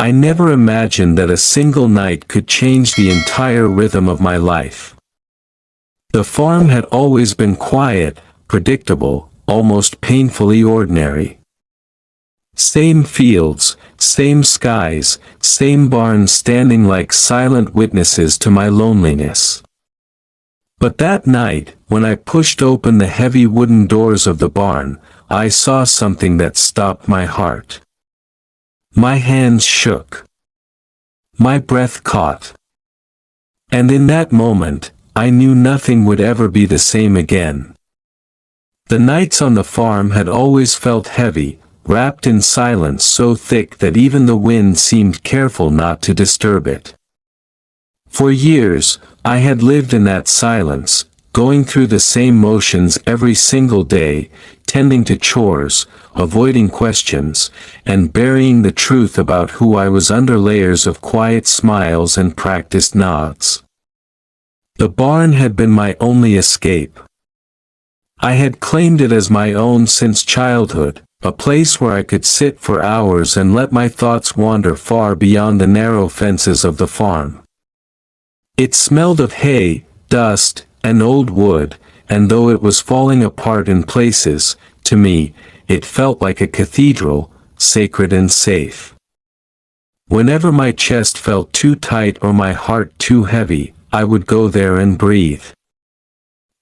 I never imagined that a single night could change the entire rhythm of my life. The farm had always been quiet, predictable, almost painfully ordinary. Same fields, same skies, same barns standing like silent witnesses to my loneliness. But that night, when I pushed open the heavy wooden doors of the barn, I saw something that stopped my heart. My hands shook. My breath caught. And in that moment, I knew nothing would ever be the same again. The nights on the farm had always felt heavy, wrapped in silence so thick that even the wind seemed careful not to disturb it. For years, I had lived in that silence, going through the same motions every single day, tending to chores, avoiding questions, and burying the truth about who I was under layers of quiet smiles and practiced nods. The barn had been my only escape. I had claimed it as my own since childhood, a place where I could sit for hours and let my thoughts wander far beyond the narrow fences of the farm. It smelled of hay, dust, and old wood, and though it was falling apart in places, to me, it felt like a cathedral, sacred and safe. Whenever my chest felt too tight or my heart too heavy, I would go there and breathe.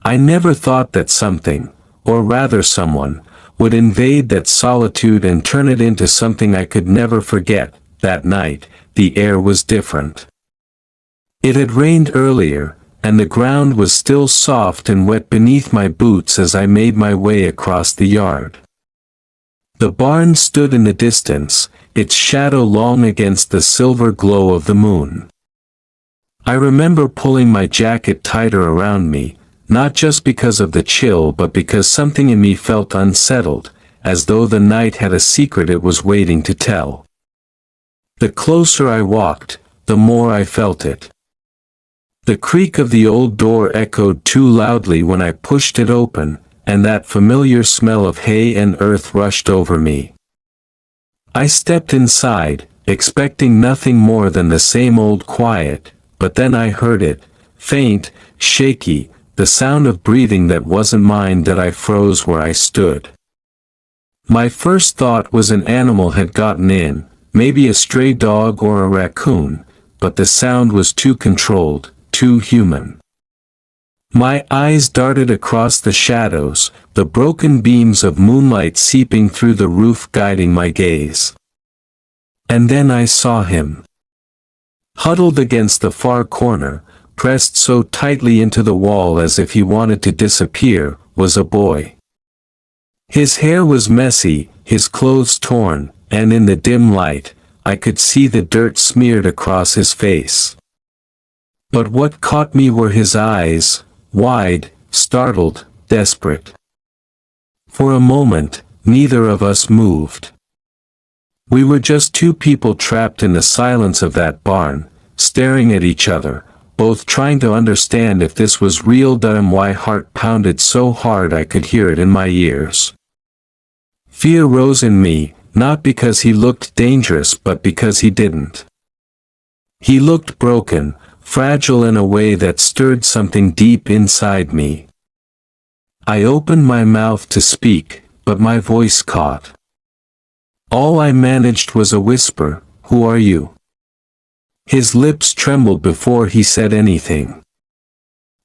I never thought that something, or rather someone, would invade that solitude and turn it into something I could never forget. That night, the air was different. It had rained earlier, and the ground was still soft and wet beneath my boots as I made my way across the yard. The barn stood in the distance, its shadow long against the silver glow of the moon. I remember pulling my jacket tighter around me, not just because of the chill but because something in me felt unsettled, as though the night had a secret it was waiting to tell. The closer I walked, the more I felt it. The creak of the old door echoed too loudly when I pushed it open, and that familiar smell of hay and earth rushed over me. I stepped inside, expecting nothing more than the same old quiet, but then I heard it, faint, shaky, the sound of breathing that wasn't mine. That I froze where I stood. My first thought was an animal had gotten in, maybe a stray dog or a raccoon, but the sound was too controlled, too human. My eyes darted across the shadows, the broken beams of moonlight seeping through the roof guiding my gaze. And then I saw him. Huddled against the far corner, pressed so tightly into the wall as if he wanted to disappear, was a boy. His hair was messy, his clothes torn, and in the dim light, I could see the dirt smeared across his face. But what caught me were his eyes, wide, startled, desperate. For a moment, neither of us moved. We were just two people trapped in the silence of that barn, staring at each other, both trying to understand if this was real. My heart pounded so hard I could hear it in my ears. Fear rose in me, not because he looked dangerous but because he didn't. He looked broken, fragile in a way that stirred something deep inside me. I opened my mouth to speak, but my voice caught. All I managed was a whisper, "Who are you?" His lips trembled before he said anything.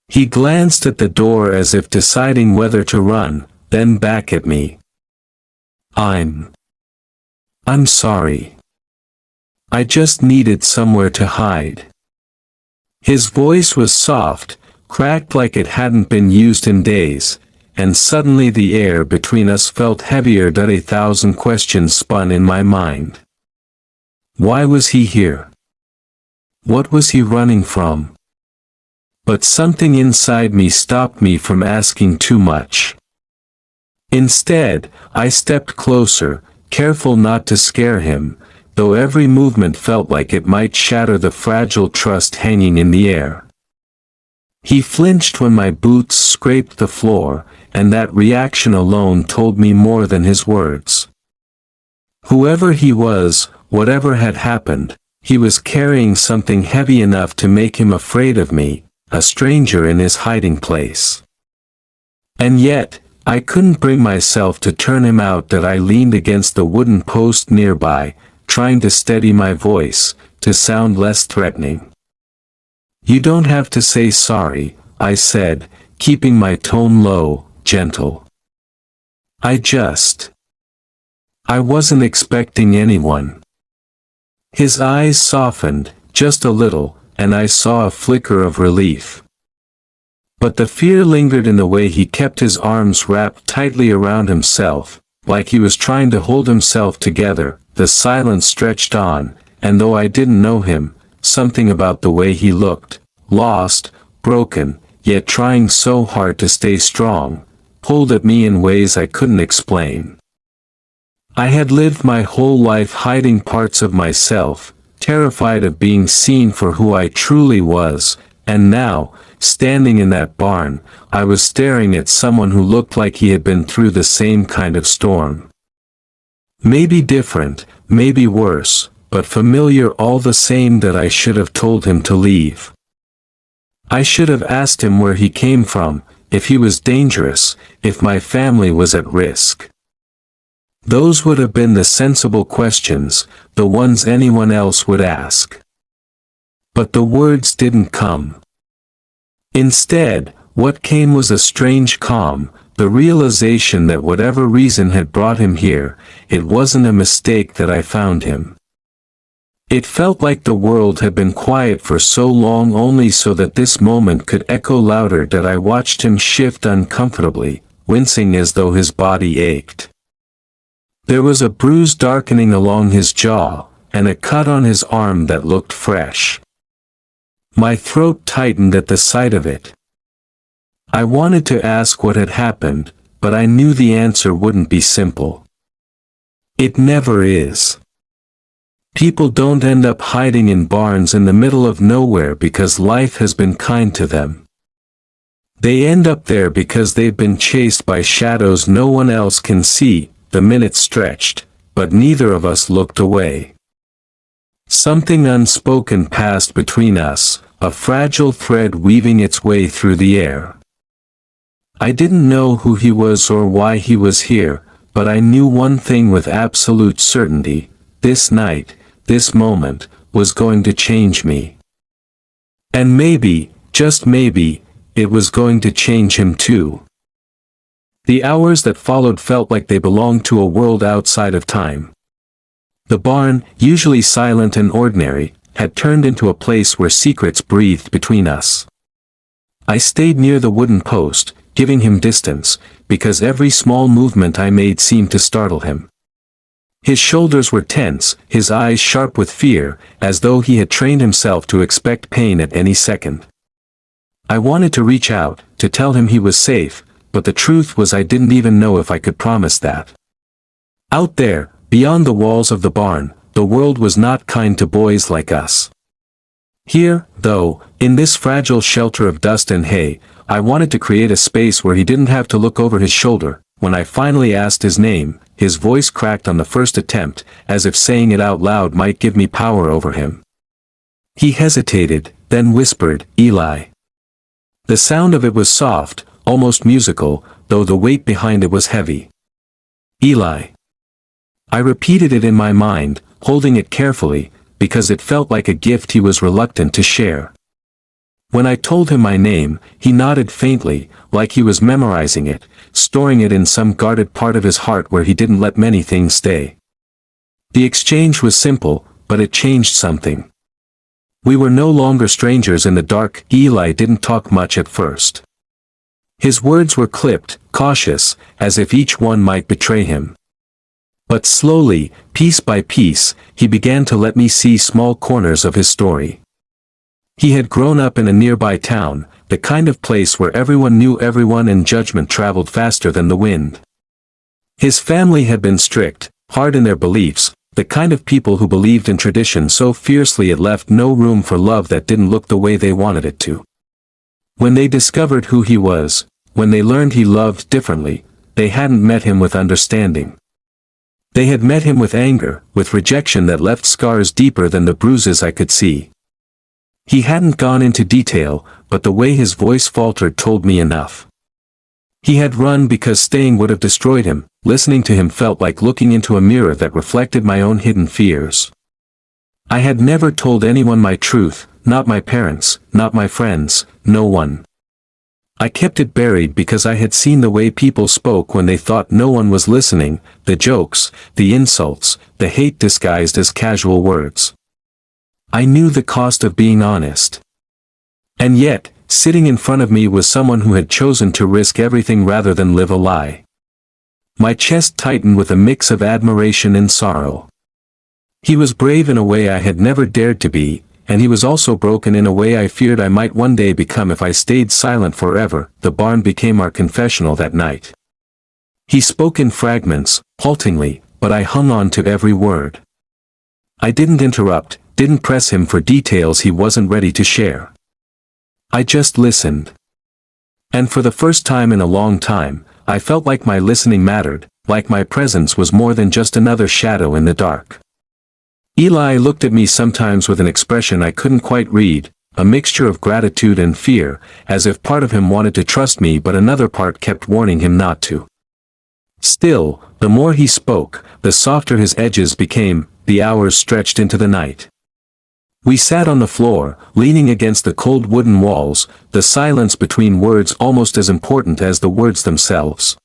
He glanced at the door as if deciding whether to run, then back at me. I'm sorry. I just needed somewhere to hide." His voice was soft, cracked like it hadn't been used in days, and suddenly the air between us felt heavier. 1,000 questions spun in my mind. Why was he here? What was he running from? But something inside me stopped me from asking too much. Instead, I stepped closer, careful not to scare him, though every movement felt like it might shatter the fragile trust hanging in the air. He flinched when my boots scraped the floor, and that reaction alone told me more than his words. Whoever he was, whatever had happened, he was carrying something heavy enough to make him afraid of me, a stranger in his hiding place. And yet, I couldn't bring myself to turn him out. That I leaned against the wooden post nearby, trying to steady my voice, to sound less threatening. "You don't have to say sorry," I said, keeping my tone low, gentle. I wasn't expecting anyone." His eyes softened, just a little, and I saw a flicker of relief. But the fear lingered in the way he kept his arms wrapped tightly around himself, like he was trying to hold himself together. The silence stretched on, and though I didn't know him, something about the way he looked, lost, broken, yet trying so hard to stay strong, pulled at me in ways I couldn't explain. I had lived my whole life hiding parts of myself, terrified of being seen for who I truly was, and now, standing in that barn, I was staring at someone who looked like he had been through the same kind of storm. Maybe different, maybe worse, but familiar all the same. That I should have told him to leave. I should have asked him where he came from, if he was dangerous, if my family was at risk. Those would have been the sensible questions, the ones anyone else would ask. But the words didn't come. Instead, what came was a strange calm, the realization that whatever reason had brought him here, it wasn't a mistake that I found him. It felt like the world had been quiet for so long only so that this moment could echo louder. That I watched him shift uncomfortably, wincing as though his body ached. There was a bruise darkening along his jaw, and a cut on his arm that looked fresh. My throat tightened at the sight of it. I wanted to ask what had happened, but I knew the answer wouldn't be simple. It never is. People don't end up hiding in barns in the middle of nowhere because life has been kind to them. They end up there because they've been chased by shadows no one else can see. The minutes stretched, but neither of us looked away. Something unspoken passed between us, a fragile thread weaving its way through the air. I didn't know who he was or why he was here, but I knew one thing with absolute certainty: this night, this moment, was going to change me. And maybe, just maybe, it was going to change him too. The hours that followed felt like they belonged to a world outside of time. The barn, usually silent and ordinary, had turned into a place where secrets breathed between us. I stayed near the wooden post, giving him distance, because every small movement I made seemed to startle him. His shoulders were tense, his eyes sharp with fear, as though he had trained himself to expect pain at any second. I wanted to reach out, to tell him he was safe, but the truth was I didn't even know if I could promise that. Out there, beyond the walls of the barn, the world was not kind to boys like us. Here, though, in this fragile shelter of dust and hay, I wanted to create a space where he didn't have to look over his shoulder. When I finally asked his name, his voice cracked on the first attempt, as if saying it out loud might give me power over him. He hesitated, then whispered, "Eli." The sound of it was soft, almost musical, though the weight behind it was heavy. "Eli." I repeated it in my mind, holding it carefully, because it felt like a gift he was reluctant to share. When I told him my name, he nodded faintly, like he was memorizing it, storing it in some guarded part of his heart where he didn't let many things stay. The exchange was simple, but it changed something. We were no longer strangers in the dark. Eli didn't talk much at first. His words were clipped, cautious, as if each one might betray him. But slowly, piece by piece, he began to let me see small corners of his story. He had grown up in a nearby town, the kind of place where everyone knew everyone and judgment traveled faster than the wind. His family had been strict, hard in their beliefs, the kind of people who believed in tradition so fiercely it left no room for love that didn't look the way they wanted it to. When they discovered who he was, when they learned he loved differently, they hadn't met him with understanding. They had met him with anger, with rejection that left scars deeper than the bruises I could see. He hadn't gone into detail, but the way his voice faltered told me enough. He had run because staying would have destroyed him. Listening to him felt like looking into a mirror that reflected my own hidden fears. I had never told anyone my truth, not my parents, not my friends, no one. I kept it buried because I had seen the way people spoke when they thought no one was listening, the jokes, the insults, the hate disguised as casual words. I knew the cost of being honest. And yet, sitting in front of me was someone who had chosen to risk everything rather than live a lie. My chest tightened with a mix of admiration and sorrow. He was brave in a way I had never dared to be, and he was also broken in a way I feared I might one day become if I stayed silent forever. The barn became our confessional that night. He spoke in fragments, haltingly, but I hung on to every word. I didn't interrupt, didn't press him for details he wasn't ready to share. I just listened. And for the first time in a long time, I felt like my listening mattered, like my presence was more than just another shadow in the dark. Eli looked at me sometimes with an expression I couldn't quite read, a mixture of gratitude and fear, as if part of him wanted to trust me but another part kept warning him not to. Still, the more he spoke, the softer his edges became. The hours stretched into the night. We sat on the floor, leaning against the cold wooden walls, the silence between words almost as important as the words themselves.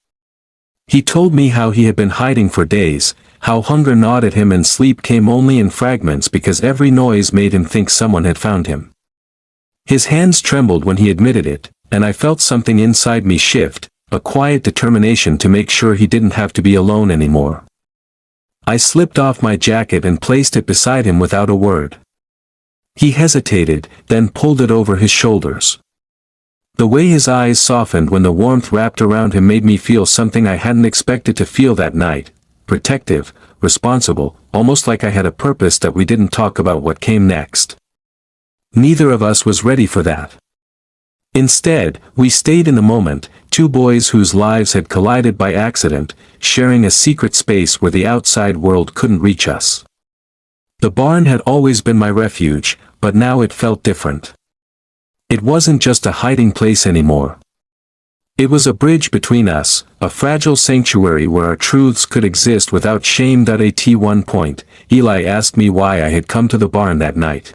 He told me how he had been hiding for days, how hunger gnawed at him and sleep came only in fragments because every noise made him think someone had found him. His hands trembled when he admitted it, and I felt something inside me shift, a quiet determination to make sure he didn't have to be alone anymore. I slipped off my jacket and placed it beside him without a word. He hesitated, then pulled it over his shoulders. The way his eyes softened when the warmth wrapped around him made me feel something I hadn't expected to feel that night. Protective, responsible, almost like I had a purpose that we didn't talk about what came next. Neither of us was ready for that. Instead, we stayed in the moment, two boys whose lives had collided by accident, sharing a secret space where the outside world couldn't reach us. The barn had always been my refuge, but now it felt different. It wasn't just a hiding place anymore. It was a bridge between us, a fragile sanctuary where our truths could exist without shame. At one point, Eli asked me why I had come to the barn that night.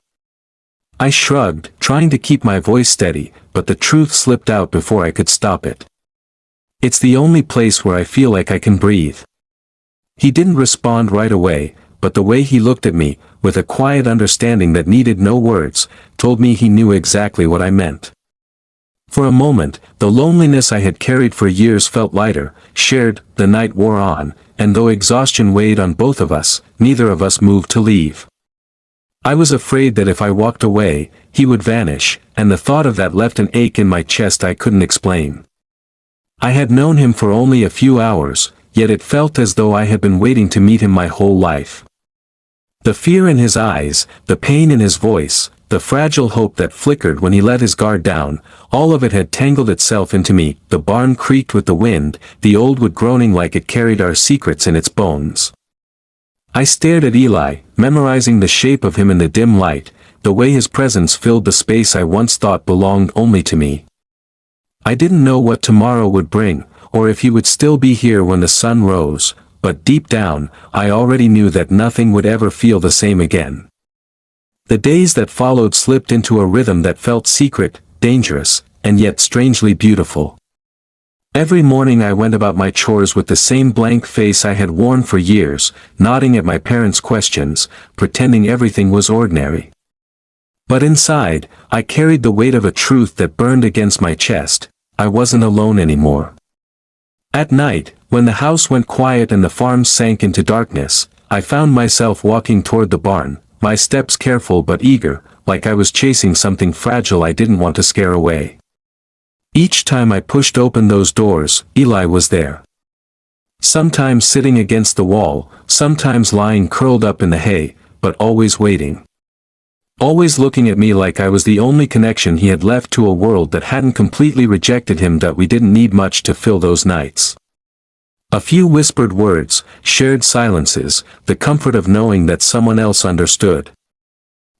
I shrugged, trying to keep my voice steady, but the truth slipped out before I could stop it. It's the only place where I feel like I can breathe. He didn't respond right away, but the way he looked at me, with a quiet understanding that needed no words, told me he knew exactly what I meant. For a moment, the loneliness I had carried for years felt lighter, shared. The night wore on, and though exhaustion weighed on both of us, neither of us moved to leave. I was afraid that if I walked away, he would vanish, and the thought of that left an ache in my chest I couldn't explain. I had known him for only a few hours, yet it felt as though I had been waiting to meet him my whole life. The fear in his eyes, the pain in his voice, the fragile hope that flickered when he let his guard down, all of it had tangled itself into me. The barn creaked with the wind, the old wood groaning like it carried our secrets in its bones. I stared at Eli, memorizing the shape of him in the dim light, the way his presence filled the space I once thought belonged only to me. I didn't know what tomorrow would bring, or if he would still be here when the sun rose, but deep down, I already knew that nothing would ever feel the same again. The days that followed slipped into a rhythm that felt secret, dangerous, and yet strangely beautiful. Every morning I went about my chores with the same blank face I had worn for years, nodding at my parents' questions, pretending everything was ordinary. But inside, I carried the weight of a truth that burned against my chest. I wasn't alone anymore. At night, when the house went quiet and the farm sank into darkness, I found myself walking toward the barn, my steps careful but eager, like I was chasing something fragile I didn't want to scare away. Each time I pushed open those doors, Eli was there. Sometimes sitting against the wall, sometimes lying curled up in the hay, but always waiting. Always looking at me like I was the only connection he had left to a world that hadn't completely rejected him. That we didn't need much to fill those nights. A few whispered words, shared silences, the comfort of knowing that someone else understood.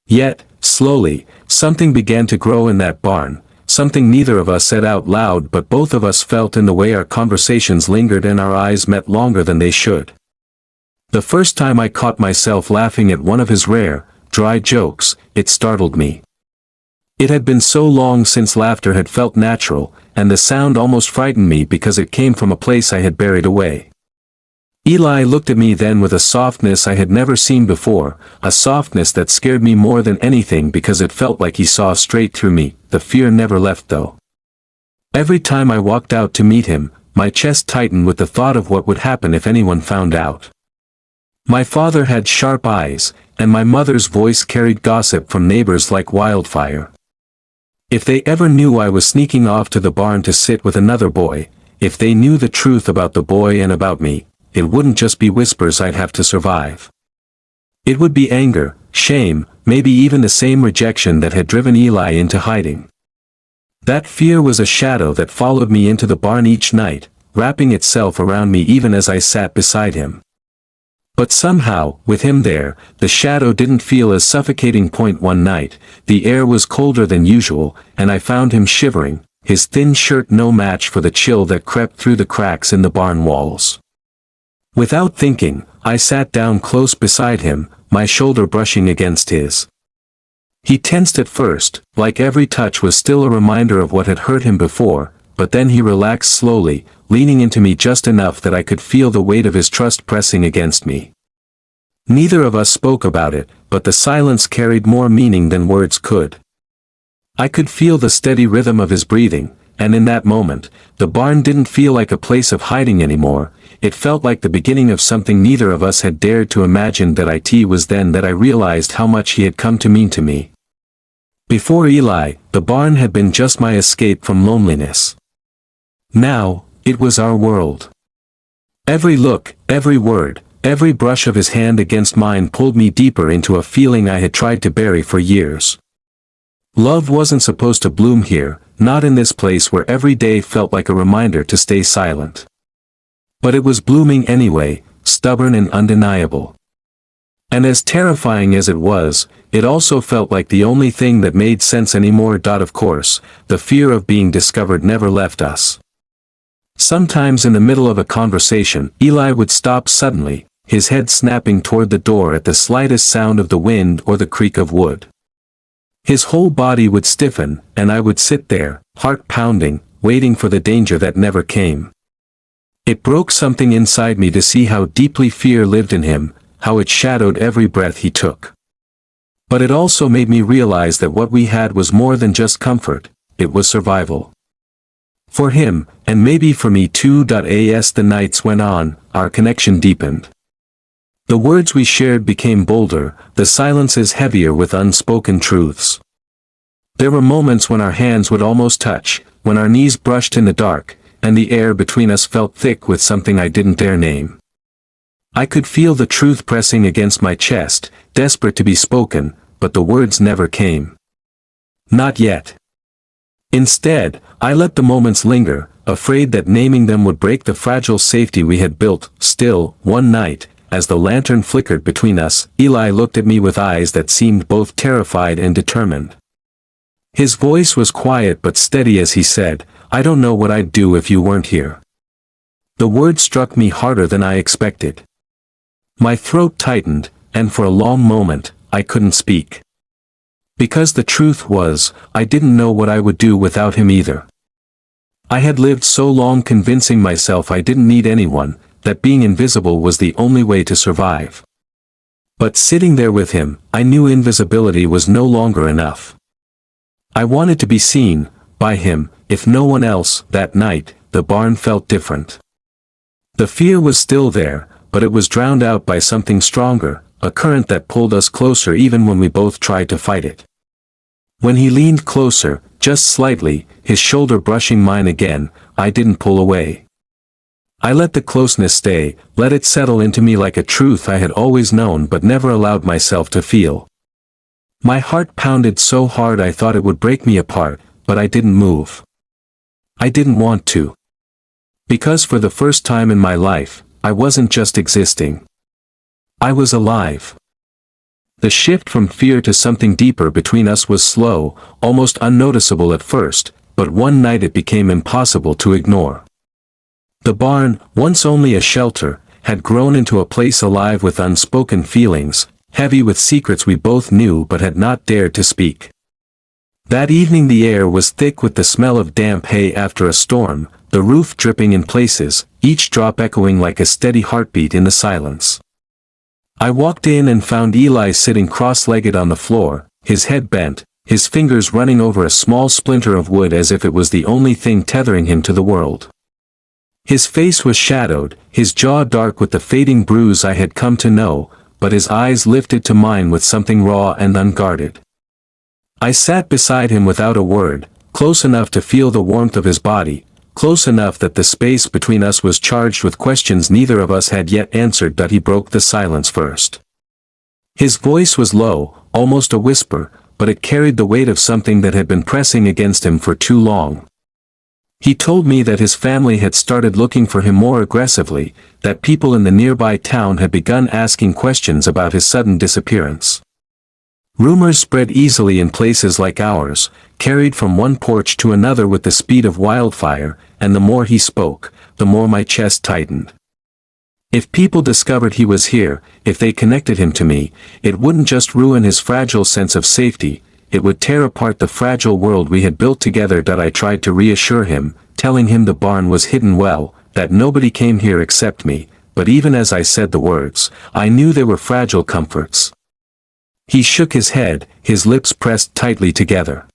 Yet, slowly, something began to grow in that barn, something neither of us said out loud but both of us felt in the way our conversations lingered and our eyes met longer than they should. The first time I caught myself laughing at one of his rare, dry jokes, it startled me. It had been so long since laughter had felt natural, and the sound almost frightened me because it came from a place I had buried away. Eli looked at me then with a softness I had never seen before, a softness that scared me more than anything because it felt like he saw straight through me. The fear never left though. Every time I walked out to meet him, my chest tightened with the thought of what would happen if anyone found out. My father had sharp eyes, and my mother's voice carried gossip from neighbors like wildfire. If they ever knew I was sneaking off to the barn to sit with another boy, if they knew the truth about the boy and about me, it wouldn't just be whispers I'd have to survive. It would be anger, shame, maybe even the same rejection that had driven Eli into hiding. That fear was a shadow that followed me into the barn each night, wrapping itself around me even as I sat beside him. But somehow, with him there, the shadow didn't feel as suffocating. One night, the air was colder than usual, and I found him shivering, his thin shirt no match for the chill that crept through the cracks in the barn walls. Without thinking, I sat down close beside him, my shoulder brushing against his. He tensed at first, like every touch was still a reminder of what had hurt him before, but then he relaxed slowly, leaning into me just enough that I could feel the weight of his trust pressing against me. Neither of us spoke about it, but the silence carried more meaning than words could. I could feel the steady rhythm of his breathing, and in that moment, the barn didn't feel like a place of hiding anymore. It felt like the beginning of something neither of us had dared to imagine. That it was then that I realized how much he had come to mean to me. Before Eli, the barn had been just my escape from loneliness. Now, it was our world. Every look, every word, every brush of his hand against mine pulled me deeper into a feeling I had tried to bury for years. Love wasn't supposed to bloom here, not in this place where every day felt like a reminder to stay silent. But it was blooming anyway, stubborn and undeniable. And as terrifying as it was, it also felt like the only thing that made sense anymore. Of course, the fear of being discovered never left us. Sometimes in the middle of a conversation, Eli would stop suddenly, his head snapping toward the door at the slightest sound of the wind or the creak of wood. His whole body would stiffen, and I would sit there, heart pounding, waiting for the danger that never came. It broke something inside me to see how deeply fear lived in him, how it shadowed every breath he took. But it also made me realize that what we had was more than just comfort, it was survival. For him, and maybe for me too. As the nights went on, our connection deepened. The words we shared became bolder, the silences heavier with unspoken truths. There were moments when our hands would almost touch, when our knees brushed in the dark, and the air between us felt thick with something I didn't dare name. I could feel the truth pressing against my chest, desperate to be spoken, but the words never came. Not yet. Instead, I let the moments linger, afraid that naming them would break the fragile safety we had built. Still, one night, as the lantern flickered between us, Eli looked at me with eyes that seemed both terrified and determined. His voice was quiet but steady as he said, "I don't know what I'd do if you weren't here." The word struck me harder than I expected. My throat tightened, and for a long moment, I couldn't speak. Because the truth was, I didn't know what I would do without him either. I had lived so long convincing myself I didn't need anyone, that being invisible was the only way to survive. But sitting there with him, I knew invisibility was no longer enough. I wanted to be seen, by him, if no one else. That night, the barn felt different. The fear was still there, but it was drowned out by something stronger, a current that pulled us closer even when we both tried to fight it. When he leaned closer, just slightly, his shoulder brushing mine again, I didn't pull away. I let the closeness stay, let it settle into me like a truth I had always known but never allowed myself to feel. My heart pounded so hard I thought it would break me apart, but I didn't move. I didn't want to. Because for the first time in my life, I wasn't just existing. I was alive. The shift from fear to something deeper between us was slow, almost unnoticeable at first, but one night it became impossible to ignore. The barn, once only a shelter, had grown into a place alive with unspoken feelings, heavy with secrets we both knew but had not dared to speak. That evening the air was thick with the smell of damp hay after a storm, the roof dripping in places, each drop echoing like a steady heartbeat in the silence. I walked in and found Eli sitting cross-legged on the floor, his head bent, his fingers running over a small splinter of wood as if it was the only thing tethering him to the world. His face was shadowed, his jaw dark with the fading bruise I had come to know, but his eyes lifted to mine with something raw and unguarded. I sat beside him without a word, close enough to feel the warmth of his body, close enough that the space between us was charged with questions neither of us had yet answered, but he broke the silence first. His voice was low, almost a whisper, but it carried the weight of something that had been pressing against him for too long. He told me that his family had started looking for him more aggressively, that people in the nearby town had begun asking questions about his sudden disappearance. Rumors spread easily in places like ours, carried from one porch to another with the speed of wildfire, and the more he spoke, the more my chest tightened. If people discovered he was here, if they connected him to me, it wouldn't just ruin his fragile sense of safety, it would tear apart the fragile world we had built together. That I tried to reassure him, telling him the barn was hidden well, that nobody came here except me, but even as I said the words, I knew they were fragile comforts. He shook his head, his lips pressed tightly together.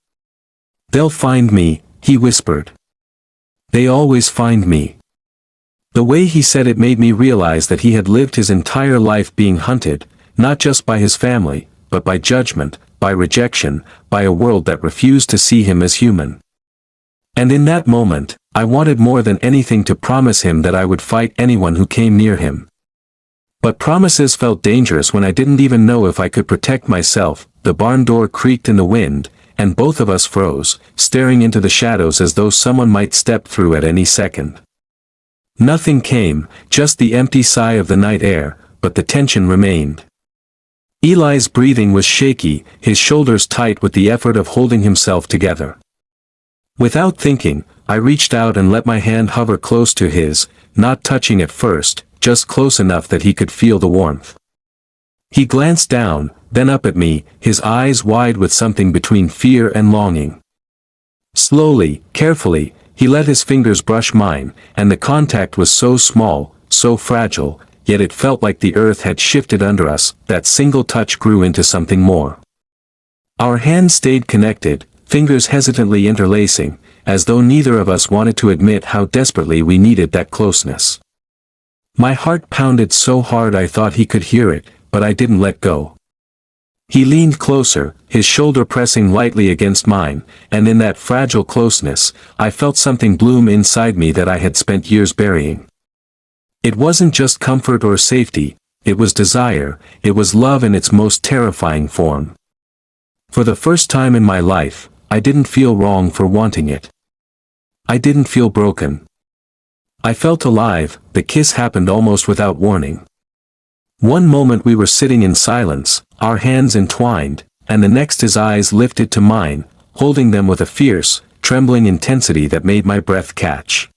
"They'll find me," he whispered. "They always find me." The way he said it made me realize that he had lived his entire life being hunted, not just by his family, but by judgment, by rejection, by a world that refused to see him as human. And in that moment, I wanted more than anything to promise him that I would fight anyone who came near him. But promises felt dangerous when I didn't even know if I could protect myself. The barn door creaked in the wind, and both of us froze, staring into the shadows as though someone might step through at any second. Nothing came, just the empty sigh of the night air, but the tension remained. Eli's breathing was shaky, his shoulders tight with the effort of holding himself together. Without thinking, I reached out and let my hand hover close to his, not touching at first, just close enough that he could feel the warmth. He glanced down, then up at me, his eyes wide with something between fear and longing. Slowly, carefully, he let his fingers brush mine, and the contact was so small, so fragile, yet it felt like the earth had shifted under us. That single touch grew into something more. Our hands stayed connected, fingers hesitantly interlacing, as though neither of us wanted to admit how desperately we needed that closeness. My heart pounded so hard I thought he could hear it, but I didn't let go. He leaned closer, his shoulder pressing lightly against mine, and in that fragile closeness, I felt something bloom inside me that I had spent years burying. It wasn't just comfort or safety, it was desire, it was love in its most terrifying form. For the first time in my life, I didn't feel wrong for wanting it. I didn't feel broken. I felt alive. The kiss happened almost without warning. One moment we were sitting in silence, our hands entwined, and the next his eyes lifted to mine, holding them with a fierce, trembling intensity that made my breath catch.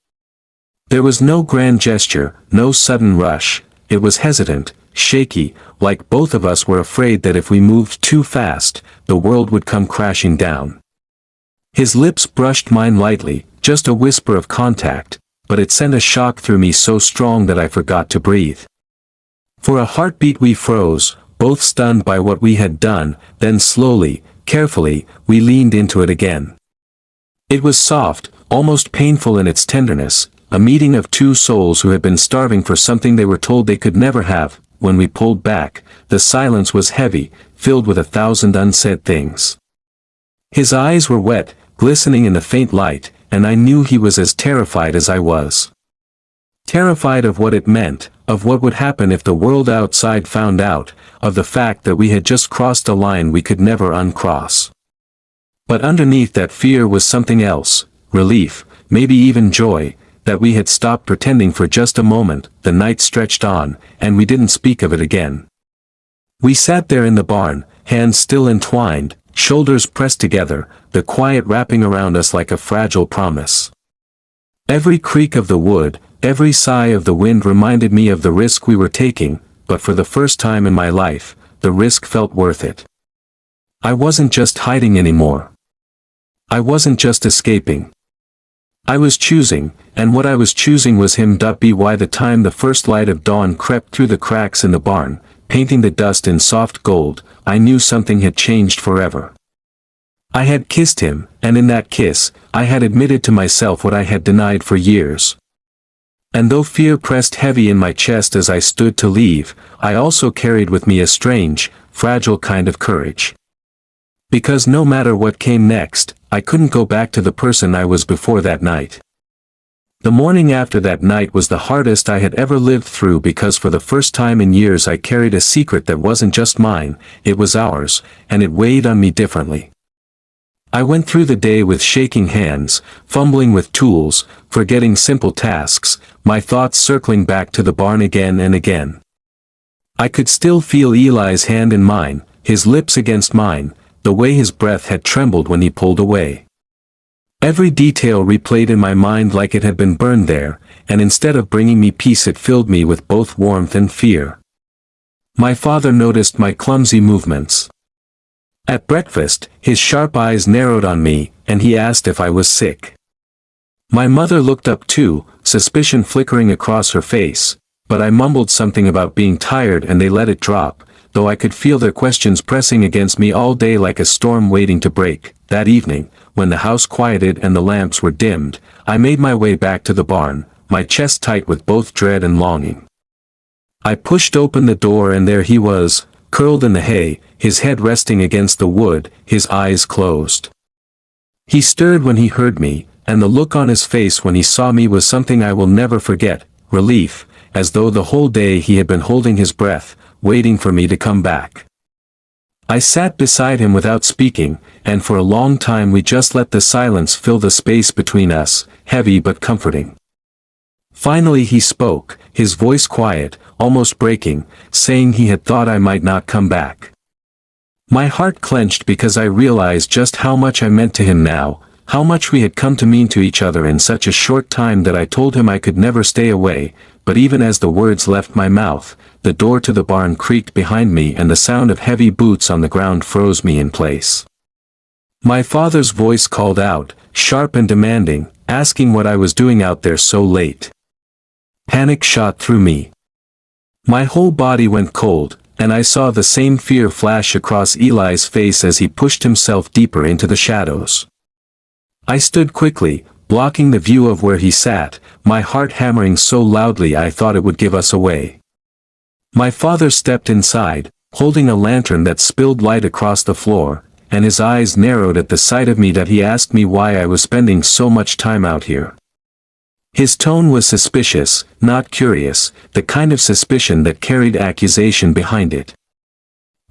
There was no grand gesture, no sudden rush, it was hesitant, shaky, like both of us were afraid that if we moved too fast, the world would come crashing down. His lips brushed mine lightly, just a whisper of contact, but it sent a shock through me so strong that I forgot to breathe. For a heartbeat we froze, both stunned by what we had done, then slowly, carefully, we leaned into it again. It was soft, almost painful in its tenderness, a meeting of two souls who had been starving for something they were told they could never have. When we pulled back, the silence was heavy, filled with 1,000 unsaid things. His eyes were wet, glistening in the faint light, and I knew he was as terrified as I was. Terrified of what it meant, of what would happen if the world outside found out, of the fact that we had just crossed a line we could never uncross. But underneath that fear was something else, relief, maybe even joy, that we had stopped pretending for just a moment. The night stretched on, and we didn't speak of it again. We sat there in the barn, hands still entwined, shoulders pressed together, the quiet wrapping around us like a fragile promise. Every creak of the wood, every sigh of the wind reminded me of the risk we were taking, but for the first time in my life, the risk felt worth it. I wasn't just hiding anymore. I wasn't just escaping. I was choosing, and what I was choosing was him. By the time the first light of dawn crept through the cracks in the barn, painting the dust in soft gold, I knew something had changed forever. I had kissed him, and in that kiss, I had admitted to myself what I had denied for years. And though fear pressed heavy in my chest as I stood to leave, I also carried with me a strange, fragile kind of courage. Because no matter what came next, I couldn't go back to the person I was before that night. The morning after that night was the hardest I had ever lived through, because for the first time in years I carried a secret that wasn't just mine, it was ours, and it weighed on me differently. I went through the day with shaking hands, fumbling with tools, forgetting simple tasks, my thoughts circling back to the barn again and again. I could still feel Eli's hand in mine, his lips against mine, the way his breath had trembled when he pulled away. Every detail replayed in my mind like it had been burned there, and instead of bringing me peace it filled me with both warmth and fear. My father noticed my clumsy movements. At breakfast, his sharp eyes narrowed on me, and he asked if I was sick. My mother looked up too, suspicion flickering across her face, but I mumbled something about being tired and they let it drop, though I could feel their questions pressing against me all day like a storm waiting to break. That evening, when the house quieted and the lamps were dimmed, I made my way back to the barn, my chest tight with both dread and longing. I pushed open the door and there he was, curled in the hay, his head resting against the wood, his eyes closed. He stirred when he heard me, and the look on his face when he saw me was something I will never forget, relief, as though the whole day he had been holding his breath, waiting for me to come back. I sat beside him without speaking, and for a long time we just let the silence fill the space between us, heavy but comforting. Finally he spoke, his voice quiet, almost breaking, saying he had thought I might not come back. My heart clenched because I realized just how much I meant to him now, how much we had come to mean to each other in such a short time that I told him I could never stay away, but even as the words left my mouth, the door to the barn creaked behind me and the sound of heavy boots on the ground froze me in place. My father's voice called out, sharp and demanding, asking what I was doing out there so late. Panic shot through me. My whole body went cold, and I saw the same fear flash across Eli's face as he pushed himself deeper into the shadows. I stood quickly, blocking the view of where he sat, my heart hammering so loudly I thought it would give us away. My father stepped inside, holding a lantern that spilled light across the floor, and his eyes narrowed at the sight of me that he asked me why I was spending so much time out here. His tone was suspicious, not curious, the kind of suspicion that carried accusation behind it.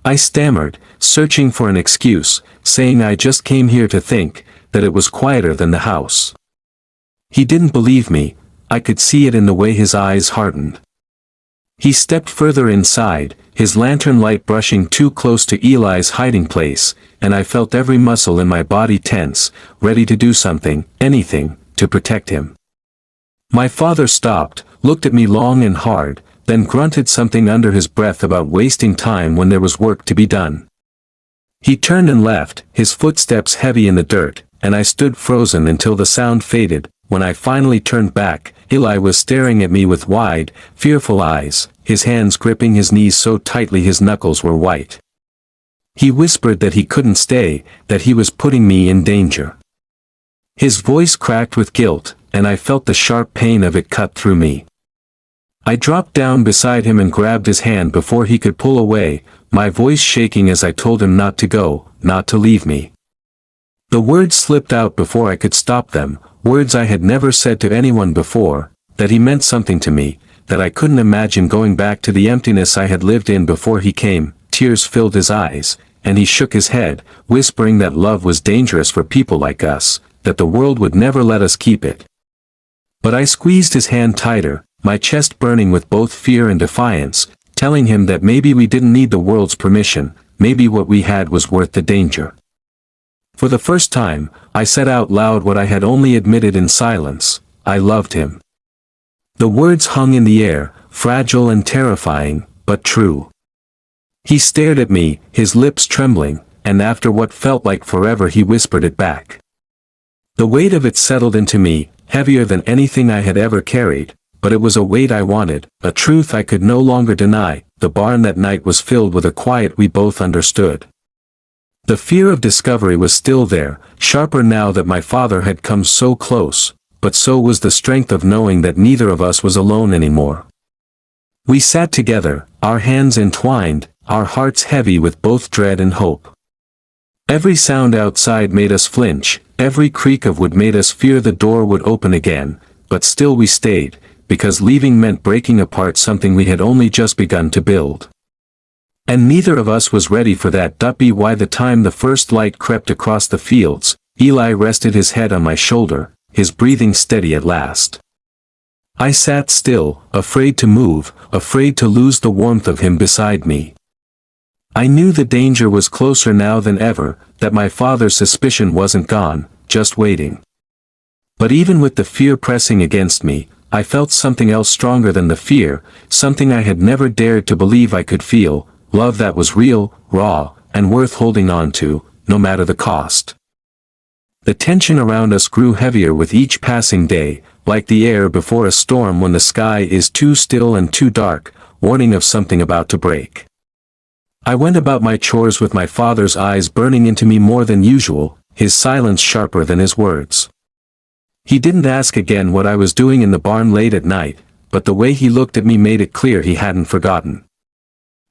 I stammered, searching for an excuse, saying I just came here to think, that it was quieter than the house. He didn't believe me, I could see it in the way his eyes hardened. He stepped further inside, his lantern light brushing too close to Eli's hiding place, and I felt every muscle in my body tense, ready to do something, anything, to protect him. My father stopped, looked at me long and hard, then grunted something under his breath about wasting time when there was work to be done. He turned and left, his footsteps heavy in the dirt, and I stood frozen until the sound faded. When I finally turned back, Eli was staring at me with wide, fearful eyes, his hands gripping his knees so tightly his knuckles were white. He whispered that he couldn't stay, that he was putting me in danger. His voice cracked with guilt, and I felt the sharp pain of it cut through me. I dropped down beside him and grabbed his hand before he could pull away, my voice shaking as I told him not to go, not to leave me. The words slipped out before I could stop them, words I had never said to anyone before, that he meant something to me, that I couldn't imagine going back to the emptiness I had lived in before he came. Tears filled his eyes, and he shook his head, whispering that love was dangerous for people like us, that the world would never let us keep it. But I squeezed his hand tighter, my chest burning with both fear and defiance, telling him that maybe we didn't need the world's permission, maybe what we had was worth the danger. For the first time, I said out loud what I had only admitted in silence: I loved him. The words hung in the air, fragile and terrifying, but true. He stared at me, his lips trembling, and after what felt like forever he whispered it back. The weight of it settled into me, heavier than anything I had ever carried, but it was a weight I wanted, a truth I could no longer deny. The barn that night was filled with a quiet we both understood. The fear of discovery was still there, sharper now that my father had come so close, but so was the strength of knowing that neither of us was alone anymore. We sat together, our hands entwined, our hearts heavy with both dread and hope. Every sound outside made us flinch, every creak of wood made us fear the door would open again, but still we stayed, because leaving meant breaking apart something we had only just begun to build. And neither of us was ready for that. By the time the first light crept across the fields, Eli rested his head on my shoulder, his breathing steady at last. I sat still, afraid to move, afraid to lose the warmth of him beside me. I knew the danger was closer now than ever, that my father's suspicion wasn't gone, just waiting. But even with the fear pressing against me, I felt something else stronger than the fear, something I had never dared to believe I could feel, love that was real, raw, and worth holding on to, no matter the cost. The tension around us grew heavier with each passing day, like the air before a storm when the sky is too still and too dark, warning of something about to break. I went about my chores with my father's eyes burning into me more than usual, his silence sharper than his words. He didn't ask again what I was doing in the barn late at night, but the way he looked at me made it clear he hadn't forgotten.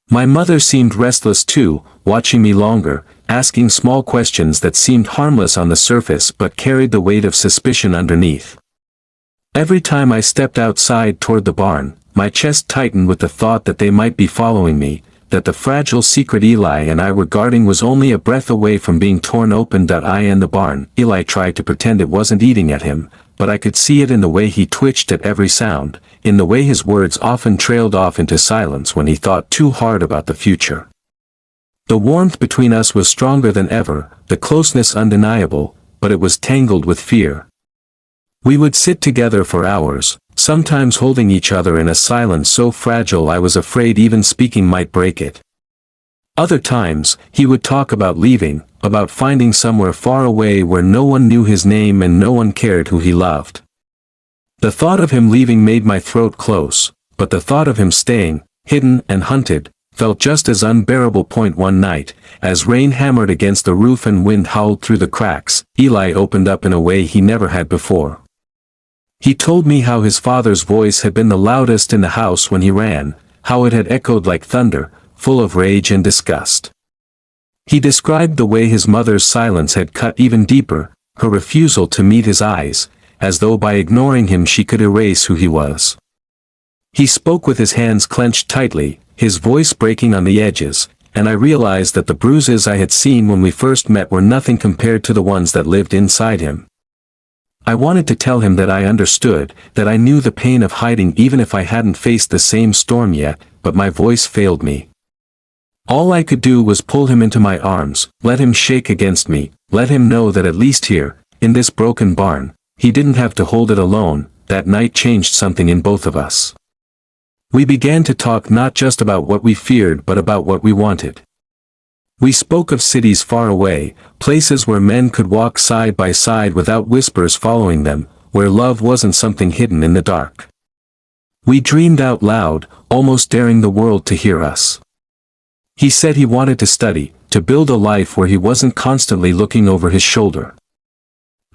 My mother seemed restless too, watching me longer, asking small questions that seemed harmless on the surface but carried the weight of suspicion underneath. Every time I stepped outside toward the barn, my chest tightened with the thought that they might be following me, that the fragile secret Eli and I were guarding was only a breath away from being torn open. I in the barn, Eli tried to pretend it wasn't eating at him, but I could see it in the way he twitched at every sound, in the way his words often trailed off into silence when he thought too hard about the future. The warmth between us was stronger than ever, the closeness undeniable, but it was tangled with fear. We would sit together for hours, sometimes holding each other in a silence so fragile I was afraid even speaking might break it. Other times, he would talk about leaving, about finding somewhere far away where no one knew his name and no one cared who he loved. The thought of him leaving made my throat close, but the thought of him staying, hidden and hunted, felt just as unbearable. One night, as rain hammered against the roof and wind howled through the cracks, Eli opened up in a way he never had before. He told me how his father's voice had been the loudest in the house when he ran, how it had echoed like thunder, full of rage and disgust. He described the way his mother's silence had cut even deeper, her refusal to meet his eyes, as though by ignoring him she could erase who he was. He spoke with his hands clenched tightly, his voice breaking on the edges, and I realized that the bruises I had seen when we first met were nothing compared to the ones that lived inside him. I wanted to tell him that I understood, that I knew the pain of hiding even if I hadn't faced the same storm yet, but my voice failed me. All I could do was pull him into my arms, let him shake against me, let him know that at least here, in this broken barn, he didn't have to hold it alone. That night changed something in both of us. We began to talk not just about what we feared but about what we wanted. We spoke of cities far away, places where men could walk side by side without whispers following them, where love wasn't something hidden in the dark. We dreamed out loud, almost daring the world to hear us. He said he wanted to study, to build a life where he wasn't constantly looking over his shoulder.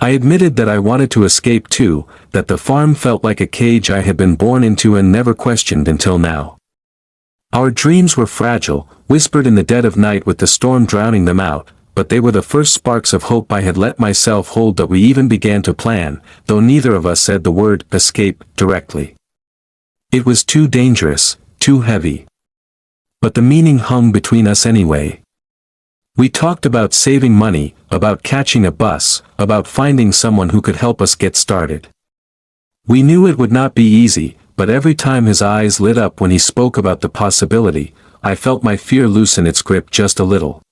I admitted that I wanted to escape too, that the farm felt like a cage I had been born into and never questioned until now. Our dreams were fragile, whispered in the dead of night with the storm drowning them out, but they were the first sparks of hope I had let myself hold that we even began to plan, though neither of us said the word escape directly. It was too dangerous, too heavy. But the meaning hung between us anyway. We talked about saving money, about catching a bus, about finding someone who could help us get started. We knew it would not be easy, but every time his eyes lit up when he spoke about the possibility, I felt my fear loosen its grip just a little.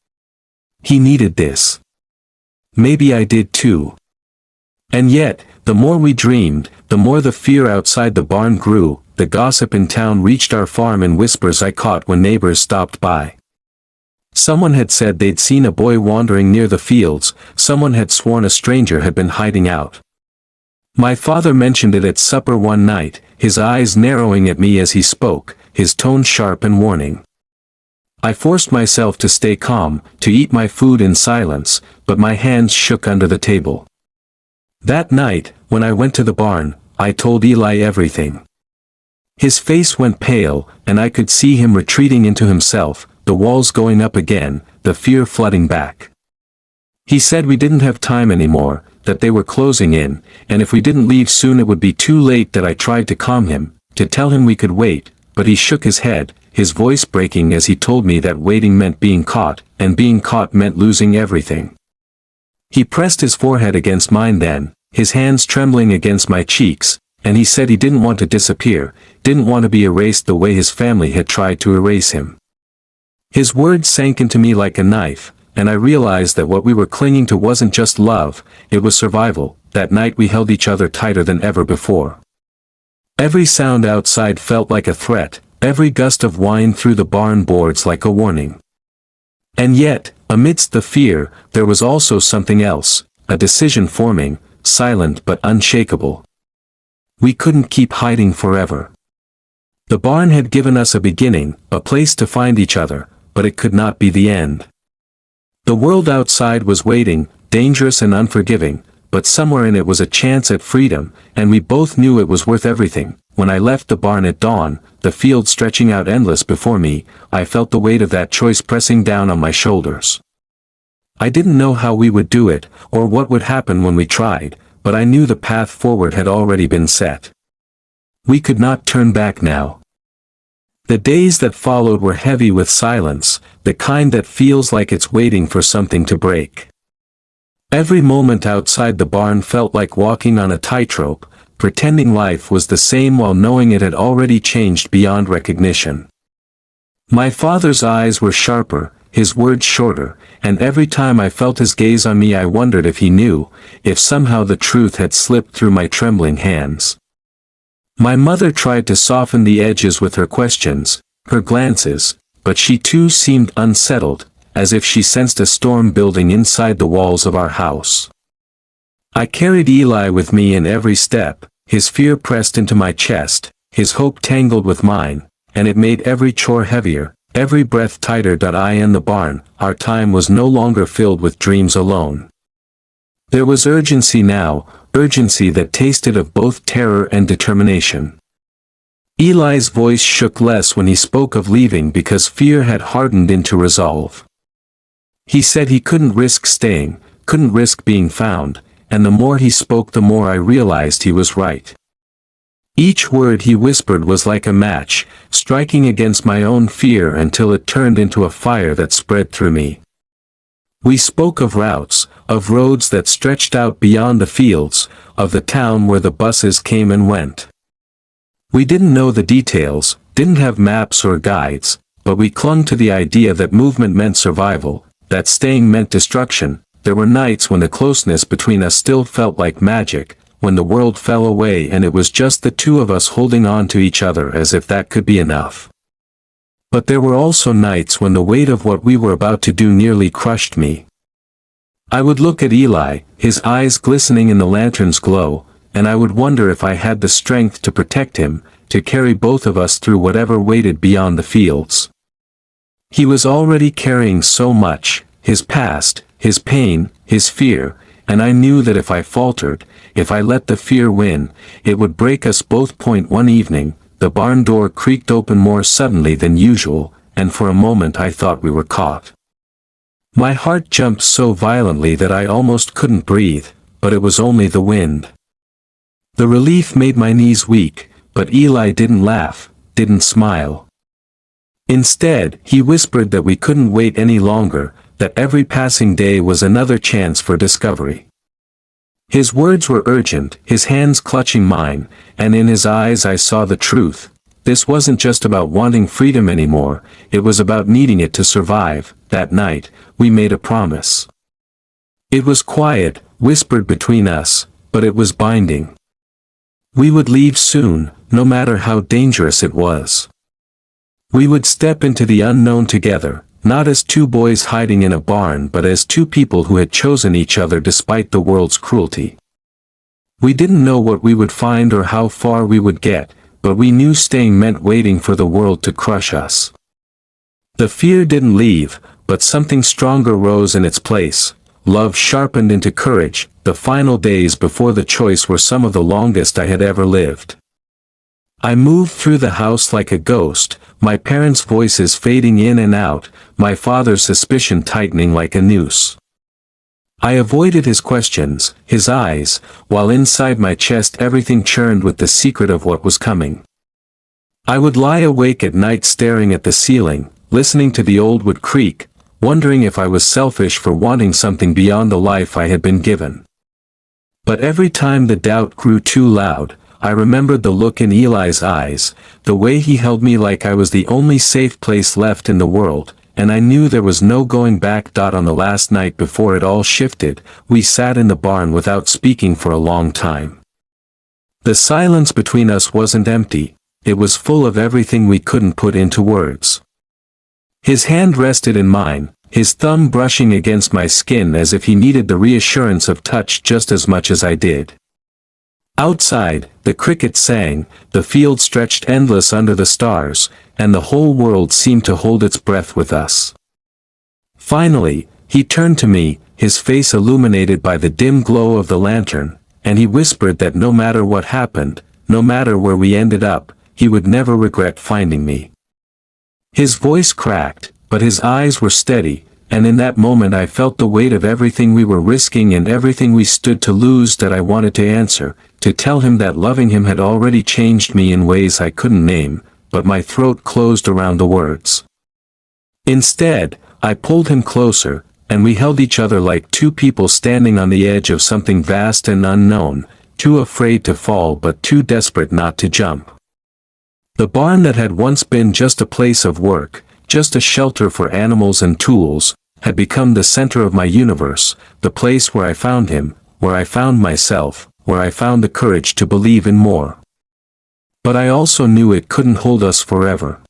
He needed this. Maybe I did too. And yet, the more we dreamed, the more the fear outside the barn grew. The gossip in town reached our farm in whispers I caught when neighbors stopped by. Someone had said they'd seen a boy wandering near the fields, someone had sworn a stranger had been hiding out. My father mentioned it at supper one night, his eyes narrowing at me as he spoke, his tone sharp and warning. I forced myself to stay calm, to eat my food in silence, but my hands shook under the table. That night, when I went to the barn, I told Eli everything. His face went pale, and I could see him retreating into himself, the walls going up again, the fear flooding back. He said we didn't have time anymore, that they were closing in, and if we didn't leave soon it would be too late. That I tried to calm him, to tell him we could wait, but he shook his head, his voice breaking as he told me that waiting meant being caught, and being caught meant losing everything. He pressed his forehead against mine then, his hands trembling against my cheeks, and he said he didn't want to disappear, didn't want to be erased the way his family had tried to erase him. His words sank into me like a knife, and I realized that what we were clinging to wasn't just love, it was survival. That night we held each other tighter than ever before. Every sound outside felt like a threat, every gust of wind through the barn boards like a warning. And yet, amidst the fear, there was also something else, a decision forming, silent but unshakable. We couldn't keep hiding forever. The barn had given us a beginning, a place to find each other, but it could not be the end. The world outside was waiting, dangerous and unforgiving, but somewhere in it was a chance at freedom, and we both knew it was worth everything. When I left the barn at dawn, the field stretching out endless before me, I felt the weight of that choice pressing down on my shoulders. I didn't know how we would do it, or what would happen when we tried, but I knew the path forward had already been set. We could not turn back now. The days that followed were heavy with silence, the kind that feels like it's waiting for something to break. Every moment outside the barn felt like walking on a tightrope, pretending life was the same while knowing it had already changed beyond recognition. My father's eyes were sharper, his words shorter, and every time I felt his gaze on me I wondered if he knew, if somehow the truth had slipped through my trembling hands. My mother tried to soften the edges with her questions, her glances, but she too seemed unsettled, as if she sensed a storm building inside the walls of our house. I carried Eli with me in every step, his fear pressed into my chest, his hope tangled with mine, and it made every chore heavier, every breath tighter. I in the barn, our time was no longer filled with dreams alone. There was urgency now, urgency that tasted of both terror and determination. Eli's voice shook less when he spoke of leaving because fear had hardened into resolve. He said he couldn't risk staying, couldn't risk being found, and the more he spoke the more I realized he was right. Each word he whispered was like a match, striking against my own fear until it turned into a fire that spread through me. We spoke of routes, of roads that stretched out beyond the fields, of the town where the buses came and went. We didn't know the details, didn't have maps or guides, but we clung to the idea that movement meant survival, that staying meant destruction. There were nights when the closeness between us still felt like magic, when the world fell away and it was just the two of us holding on to each other as if that could be enough. But there were also nights when the weight of what we were about to do nearly crushed me. I would look at Eli, his eyes glistening in the lantern's glow, and I would wonder if I had the strength to protect him, to carry both of us through whatever waited beyond the fields. He was already carrying so much, his past, his pain, his fear, and I knew that if I faltered, if I let the fear win, it would break us both. One evening, the barn door creaked open more suddenly than usual, and for a moment I thought we were caught. My heart jumped so violently that I almost couldn't breathe, but it was only the wind. The relief made my knees weak, but Eli didn't laugh, didn't smile. Instead, he whispered that we couldn't wait any longer, that every passing day was another chance for discovery. His words were urgent, his hands clutching mine, and in his eyes I saw the truth. This wasn't just about wanting freedom anymore, it was about needing it to survive. That night, we made a promise. It was quiet, whispered between us, but it was binding. We would leave soon, no matter how dangerous it was. We would step into the unknown together, not as two boys hiding in a barn but as two people who had chosen each other despite the world's cruelty. We didn't know what we would find or how far we would get, but we knew staying meant waiting for the world to crush us. The fear didn't leave, but something stronger rose in its place. Love sharpened into courage. The final days before the choice were some of the longest I had ever lived. I moved through the house like a ghost, my parents' voices fading in and out, my father's suspicion tightening like a noose. I avoided his questions, his eyes, while inside my chest everything churned with the secret of what was coming. I would lie awake at night staring at the ceiling, listening to the old wood creak, wondering if I was selfish for wanting something beyond the life I had been given. But every time the doubt grew too loud, I remembered the look in Eli's eyes, the way he held me like I was the only safe place left in the world, and I knew there was no going back. On the last night before it all shifted, we sat in the barn without speaking for a long time. The silence between us wasn't empty, it was full of everything we couldn't put into words. His hand rested in mine, his thumb brushing against my skin as if he needed the reassurance of touch just as much as I did. Outside, the crickets sang, the field stretched endless under the stars, and the whole world seemed to hold its breath with us. Finally, he turned to me, his face illuminated by the dim glow of the lantern, and he whispered that no matter what happened, no matter where we ended up, he would never regret finding me. His voice cracked, but his eyes were steady, and in that moment I felt the weight of everything we were risking and everything we stood to lose. That I wanted to answer, to tell him that loving him had already changed me in ways I couldn't name, but my throat closed around the words. Instead, I pulled him closer, and we held each other like two people standing on the edge of something vast and unknown, too afraid to fall but too desperate not to jump. The barn that had once been just a place of work, just a shelter for animals and tools, had become the center of my universe, the place where I found him, where I found myself, where I found the courage to believe in more. But I also knew it couldn't hold us forever.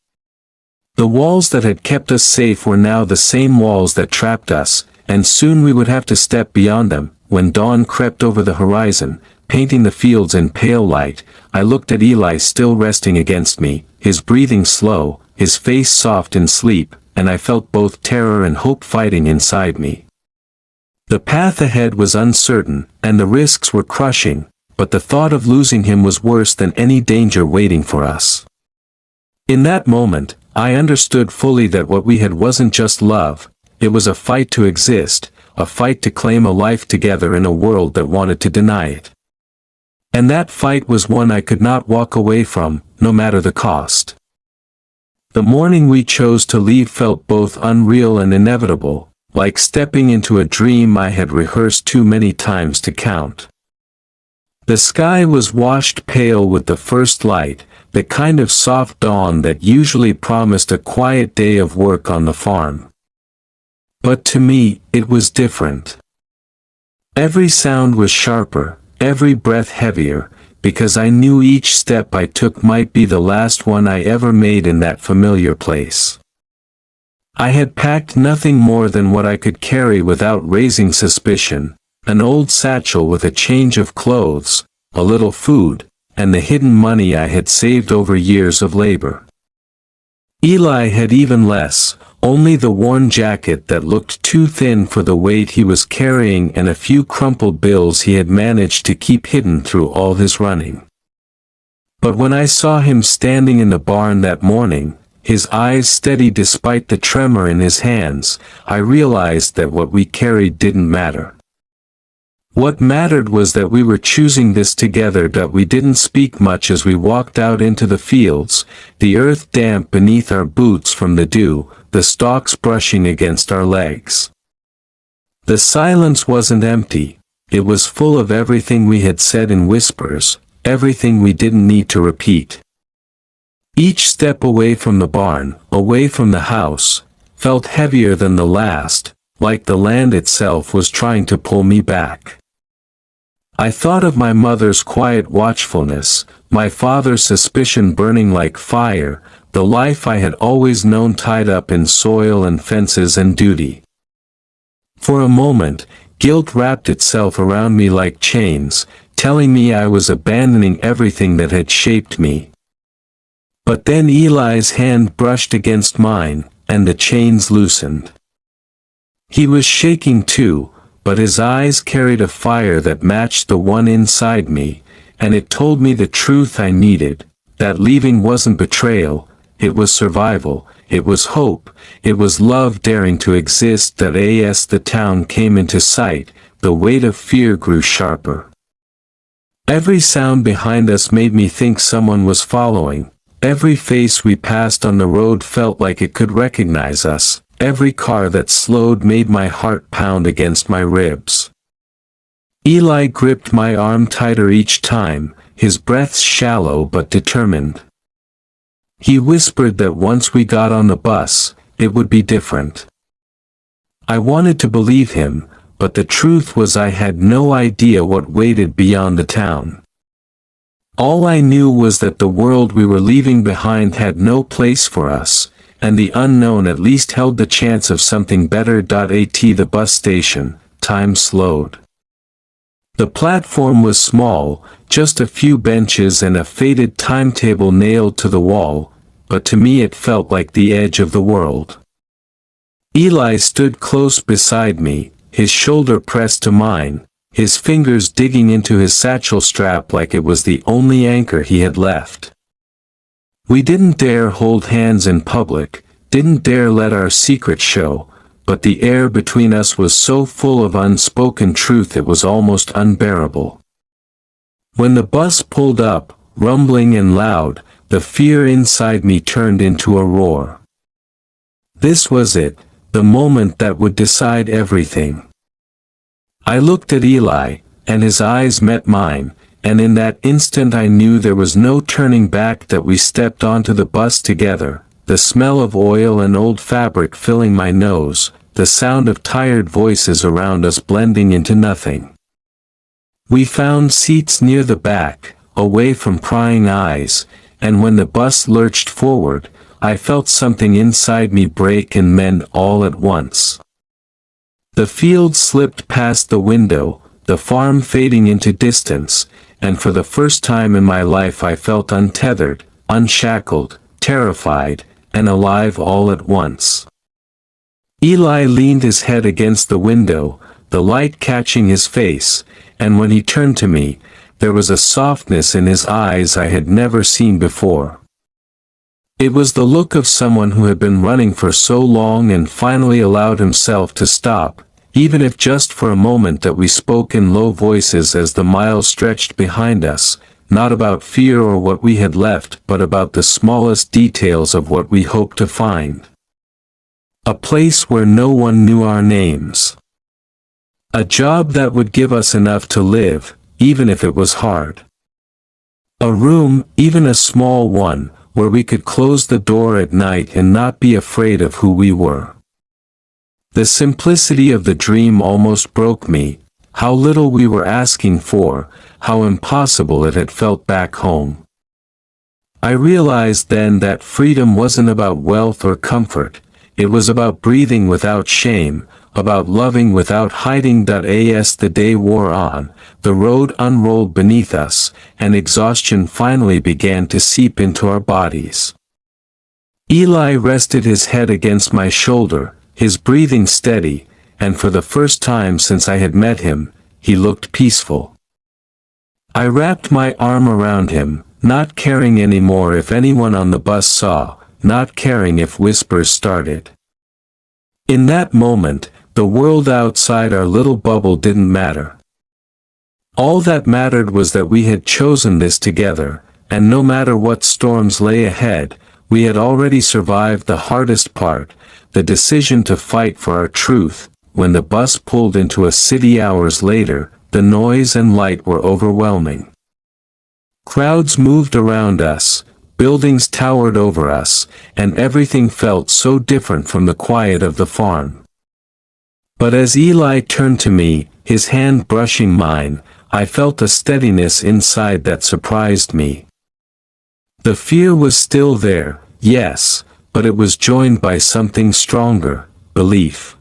The walls that had kept us safe were now the same walls that trapped us, and soon we would have to step beyond them. When dawn crept over the horizon, painting the fields in pale light, I looked at Eli still resting against me, his breathing slow, his face soft in sleep, and I felt both terror and hope fighting inside me. The path ahead was uncertain, and the risks were crushing, but the thought of losing him was worse than any danger waiting for us. In that moment, I understood fully that what we had wasn't just love, it was a fight to exist, a fight to claim a life together in a world that wanted to deny it. And that fight was one I could not walk away from, no matter the cost. The morning we chose to leave felt both unreal and inevitable, like stepping into a dream I had rehearsed too many times to count. The sky was washed pale with the first light, the kind of soft dawn that usually promised a quiet day of work on the farm. But to me, it was different. Every sound was sharper, every breath heavier, because I knew each step I took might be the last one I ever made in that familiar place. I had packed nothing more than what I could carry without raising suspicion, an old satchel with a change of clothes, a little food, and the hidden money I had saved over years of labor. Eli had even less, only the worn jacket that looked too thin for the weight he was carrying and a few crumpled bills he had managed to keep hidden through all his running. But when I saw him standing in the barn that morning, his eyes steady despite the tremor in his hands, I realized that what we carried didn't matter. What mattered was that we were choosing this together. That we didn't speak much as we walked out into the fields, the earth damp beneath our boots from the dew, the stalks brushing against our legs. The silence wasn't empty, It was full of everything we had said in whispers, everything we didn't need to repeat. Each step away from the barn, away from the house, felt heavier than the last, like the land itself was trying to pull me back. I thought of my mother's quiet watchfulness, my father's suspicion burning like fire, the life I had always known tied up in soil and fences and duty. For a moment, guilt wrapped itself around me like chains, telling me I was abandoning everything that had shaped me. But then Eli's hand brushed against mine, and the chains loosened. He was shaking too, but his eyes carried a fire that matched the one inside me, and it told me the truth I needed, that leaving wasn't betrayal, it was survival, it was hope, it was love daring to exist. That as the town came into sight, the weight of fear grew sharper. Every sound behind us made me think someone was following. Every face we passed on the road felt like it could recognize us. Every car that slowed made my heart pound against my ribs. Eli gripped my arm tighter each time, his breath shallow but determined. He whispered that once we got on the bus, it would be different. I wanted to believe him, but the truth was I had no idea what waited beyond the town. All I knew was that the world we were leaving behind had no place for us, and the unknown at least held the chance of something better. At the bus station, time slowed. The platform was small, just a few benches and a faded timetable nailed to the wall, but to me it felt like the edge of the world. Eli stood close beside me, his shoulder pressed to mine, his fingers digging into his satchel strap like it was the only anchor he had left. We didn't dare hold hands in public, didn't dare let our secret show, but the air between us was so full of unspoken truth it was almost unbearable. When the bus pulled up, rumbling and loud, the fear inside me turned into a roar. This was it, the moment that would decide everything. I looked at Eli, and his eyes met mine, and in that instant I knew there was no turning back. That we stepped onto the bus together, the smell of oil and old fabric filling my nose, the sound of tired voices around us blending into nothing. We found seats near the back, away from prying eyes, and when the bus lurched forward, I felt something inside me break and mend all at once. The field slipped past the window, the farm fading into distance, and for the first time in my life I felt untethered, unshackled, terrified, and alive all at once. Eli leaned his head against the window, the light catching his face, and when he turned to me, there was a softness in his eyes I had never seen before. It was the look of someone who had been running for so long and finally allowed himself to stop, even if just for a moment. That we spoke in low voices as the miles stretched behind us, not about fear or what we had left, but about the smallest details of what we hoped to find. A place where no one knew our names. A job that would give us enough to live, even if it was hard. A room, even a small one, where we could close the door at night and not be afraid of who we were. The simplicity of the dream almost broke me, how little we were asking for, how impossible it had felt back home. I realized then that freedom wasn't about wealth or comfort, it was about breathing without shame, about loving without hiding. As the day wore on, the road unrolled beneath us, and exhaustion finally began to seep into our bodies. Eli rested his head against my shoulder, his breathing steady, and for the first time since I had met him, he looked peaceful. I wrapped my arm around him, not caring anymore if anyone on the bus saw, not caring if whispers started. In that moment, the world outside our little bubble didn't matter. All that mattered was that we had chosen this together, and no matter what storms lay ahead, we had already survived the hardest part, the decision to fight for our truth. When the bus pulled into a city hours later, the noise and light were overwhelming. Crowds moved around us, buildings towered over us, and everything felt so different from the quiet of the farm. But as Eli turned to me, his hand brushing mine, I felt a steadiness inside that surprised me. The fear was still there, yes, but it was joined by something stronger, belief.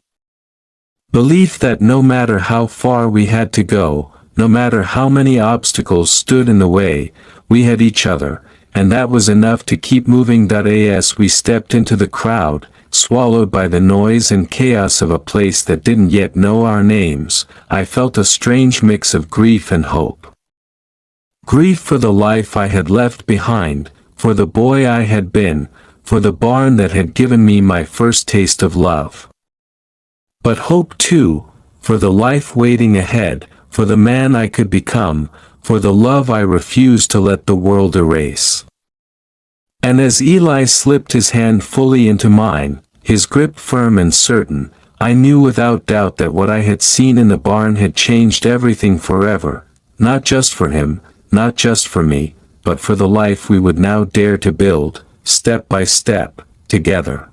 Belief that no matter how far we had to go, no matter how many obstacles stood in the way, we had each other, and that was enough to keep moving. As we stepped into the crowd, swallowed by the noise and chaos of a place that didn't yet know our names, I felt a strange mix of grief and hope. Grief for the life I had left behind, for the boy I had been, for the barn that had given me my first taste of love. But hope too, for the life waiting ahead, for the man I could become, for the love I refused to let the world erase. And as Eli slipped his hand fully into mine, his grip firm and certain, I knew without doubt that what I had seen in the barn had changed everything forever, not just for him, not just for me, but for the life we would now dare to build, step by step, together.